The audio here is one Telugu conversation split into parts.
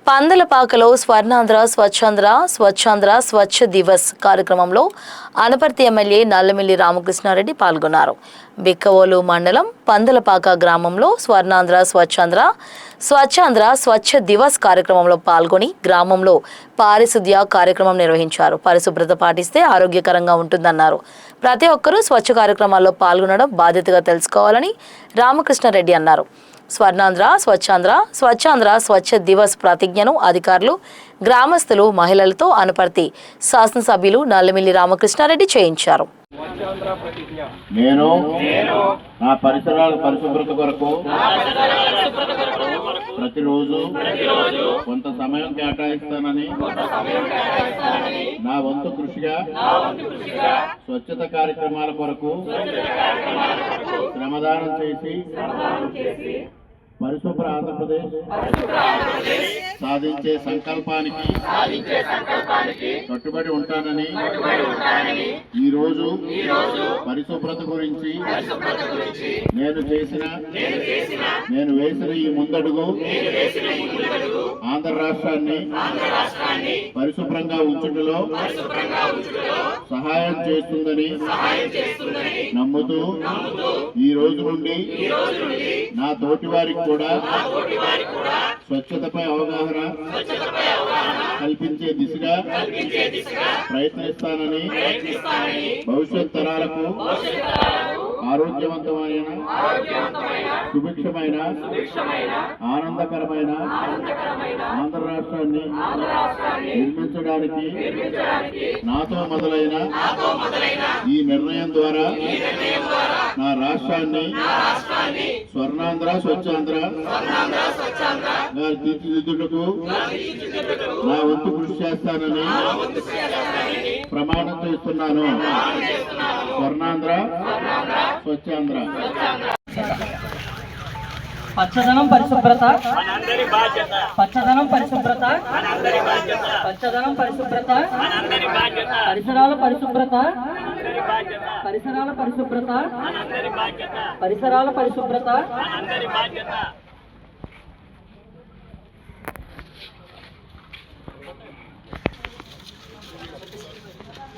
పందలపాకలో స్వర్ణాంధ్ర స్వచ్ఛాంధ్ర స్వచ్ఛ దివస్ కార్యక్రమంలో అనపర్తి ఎమ్మెల్యే నల్లమిల్లి రామకృష్ణారెడ్డి పాల్గొన్నారు. బిక్కవోలు మండలం పందలపాక గ్రామంలో స్వర్ణాంధ్ర స్వచ్ఛాంధ్ర స్వచ్ఛ దివస్ కార్యక్రమంలో పాల్గొని గ్రామంలో పారిశుద్ధ్య కార్యక్రమం నిర్వహించారు. పరిశుభ్రత పాటిస్తే ఆరోగ్యకరంగా ఉంటుందన్నారు. ప్రతి ఒక్కరూ స్వచ్ఛ కార్యక్రమాల్లో పాల్గొనడం బాధ్యతగా తెలుసుకోవాలని రామకృష్ణారెడ్డి అన్నారు. స్వర్ణాంధ్ర స్వచ్ఛ దివస్ ప్రతిజ్ఞను అధికారులు, గ్రామస్తులు, మహిళలతో అనపర్తి శాసనసభ్యులు నల్లమిల్లి రామకృష్ణారెడ్డి చేయించారు. నేను నా పరిసరాల పరిశుభ్రత కొరకు ప్రతిరోజు కొంత సమయం కేటాయిస్తానని నా వంతు కృషిగా స్వచ్ఛత కార్యక్రమాల కొరకు శ్రమదానం చేసి పరిశుభ్ర ఆంధ్రప్రదేశ్ సాధించే సంకల్పానికి కట్టుబడి ఉంటానని ఈరోజు పరిశుభ్రత గురించి నేను వేసిన ఈ ముందడుగు ఆంధ్ర రాష్ట్రాన్ని పరిశుభ్రంగా ఉంచుటలో సహాయం చేస్తుందని నమ్ముతూ ఈ రోజు నుండి నా తోటి వారికి కూడా స్వచ్ఛతపై అవగాహన కల్పించే దిశగా ప్రయత్నిస్తానని భవిష్యత్ తరాలకు ఆరోగ్యవంతమైన సుభిక్షమైన ఆనందకరమైన ఆంధ్ర రాష్ట్రాన్ని నిర్మించడానికి నాతో మొదలైన ఈ నిర్ణయం ద్వారా నా రాష్ట్రాన్ని స్వర్ణాంధ్ర స్వచ్ఛాంధ్ర తీర్చిదిద్దుటకు నా వంతు కృషి చేస్తానని ప్రమాణం చేస్తున్నాను. స్వర్ణాంధ్ర స్వచ్ఛాంధ్ర. పచ్చదనం పరిశుభ్రత పచ్చదనం పరిశుభ్రత పచ్చదనం పరిశుభ్రత పరిసరాల పరిశుభ్రత పరిసరాల పరిశుభ్రత పరిసరాల పరిశుభ్రత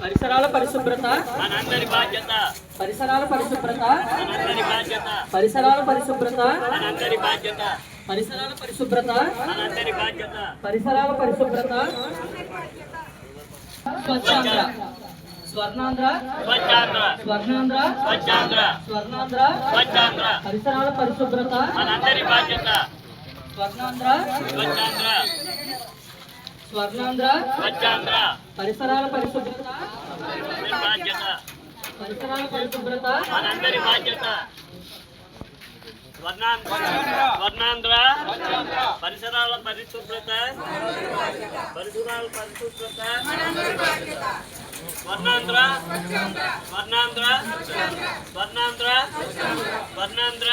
పరిసరాల పరిశుభ్రత మనందరి బాధ్యత. పరిసరాల పరిశుభ్రత మనందరి బాధ్యత. పరిసరాల పరిశుభ్రత మనందరి బాధ్యత. పరిసరాల పరిశుభ్రత మనందరి బాధ్యత. పరిసరాల పరిశుభ్రత. స్వచ్ఛాంధ్ర స్వర్ణాంధ్ర స్వర్ణాంధ్ర స్వర్ణాంధ్ర పరిసరాల పరిశుభ్రత మనందరి బాధ్యత. స్వర్ణాంధ్ర స్వర్ణాంధ్ర పరిసరాల పరిశుభ్రత పరిసరాల పరిశుభ్రత మనందరి బాధ్యత. స్వర్ణాంధ్ర పరిసరాల పరిశుభ్రత పరిసరాల పరిశుభ్రత స్వర్ణాంధ్ర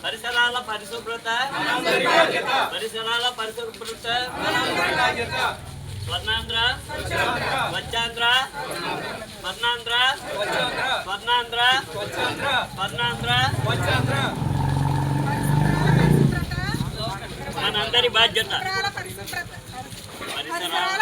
పరిసరాల పరిశుభ్రత పరిసరాల పరిశుభ్రత స్వర్ణాంధ్ర స్వచ్ఛాంధ్ర మనందరి బాధ్యత. పరిసరాల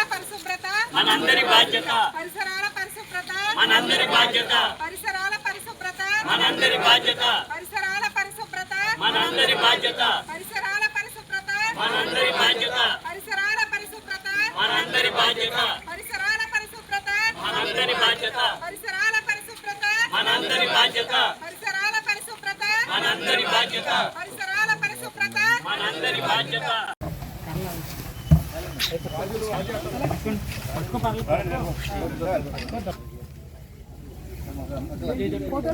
పరిశుభ్రత మనందరి బాధ్యత. పరిసరాల పరిశుభ్రత మనందరి బాధ్యత. పరిసరాల పరిశుభ్రత మనందరి బాధ్యత. పరిసరాల పరిశుభ్రత మనందరి బాధ్యత. పరిసరాల పరిశుభ్రత మనందరి బాధ్యత. పరిసరాల పరిశుభ్రత మనందరి బాధ్యత. పరిసరాల పరిశుభ్రత మనందరి బాధ్యత. పరిసరాల పరిశుభ్రత మనందరి బాధ్యత. పరిసరాల పరిశుభ్రత మనందరి బాధ్యత. పరిసరాల పరిశుభ్రత మనందరి బాధ్యత. ఫోటో